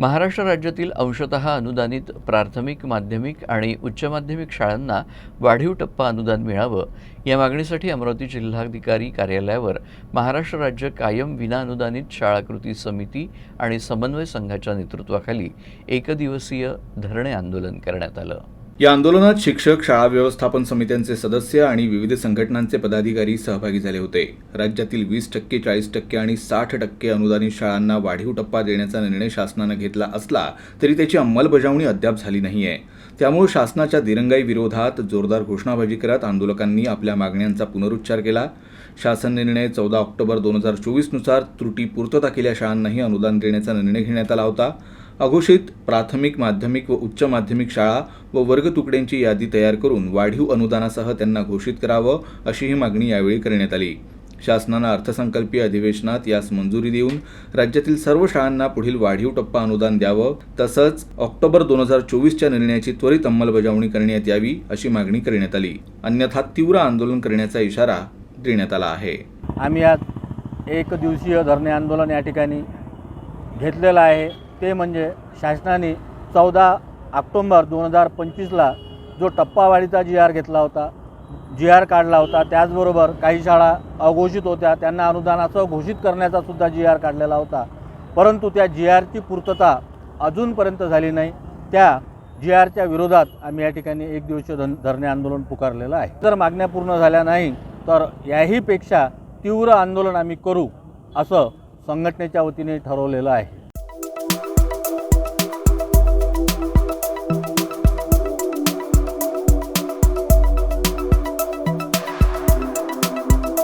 महाराष्ट्र राज्यातील अंशतः अनुदानित प्राथमिक, माध्यमिक आणि उच्च माध्यमिक शाळांना वाढीव टप्पा अनुदान मिळावं या मागणीसाठी अमरावती जिल्हाधिकारी कार्यालयावर महाराष्ट्र राज्य कायम विनाअनुदानित शाळा कृती समिती आणि समन्वय संघाच्या नेतृत्वाखाली एकदिवसीय धरणे आंदोलन करण्यात आलं। या आंदोलनात शिक्षक, शाळा व्यवस्थापन समित्यांचे सदस्य आणि विविध संघटनांचे पदाधिकारी सहभागी झाले होते। राज्यातील 20%, 40% आणि 60% अनुदानित शाळांना वाढीव टप्पा देण्याचा निर्णय शासनाने घेतला असला तरी त्याची अंमलबजावणी अद्याप झाली नाहीये। त्यामुळे शासनाच्या दिरंगाई विरोधात जोरदार घोषणाबाजी करत आंदोलकांनी आपल्या मागण्यांचा पुनरुच्चार केला। शासन निर्णय 14 ऑक्टोबर 2024 नुसार त्रुटी पूर्तता केलेल्या शाळांनाही अनुदान देण्याचा निर्णय घेण्यात आला होता। अघोषित प्राथमिक, माध्यमिक व उच्च माध्यमिक शाळा व वर्ग तुकड्यांची यादी तयार करून वाढीव अनुदानासह त्यांना घोषित करावं अशीही मागणी यावेळी करण्यात आली। शासनानं अर्थसंकल्पीय अधिवेशनात यास मंजुरी देऊन राज्यातील सर्व शाळांना पुढील वाढीव टप्पा अनुदान द्यावं, तसंच ऑक्टोबर 2024च्या निर्णयाची त्वरित अंमलबजावणी करण्यात यावी अशी मागणी करण्यात आली। अन्यथा तीव्र आंदोलन करण्याचा इशारा देण्यात आला आहे। आम्ही आज एक दिवसीय धरणे आंदोलन या ठिकाणी घेतलेलं आहे। ते म्हणजे शासनाने 14 ऑक्टोबर 2025ला जो टप्पावाढीचा GR घेतला होता, GR काढला होता, त्याचबरोबर काही शाळा अघोषित होत्या त्यांना अनुदानासह घोषित करण्याचा सुद्धा GR काढलेला होता, परंतु त्या GRची पूर्तता अजूनपर्यंत झाली नाही। त्या GRच्या विरोधात आम्ही या ठिकाणी एक दिवसीय धरणे आंदोलन पुकारलेलं आहे। जर मागण्या पूर्ण झाल्या नाही तर याहीपेक्षा तीव्र आंदोलन आम्ही करू असं संघटनेच्या वतीने ठरवलेलं आहे।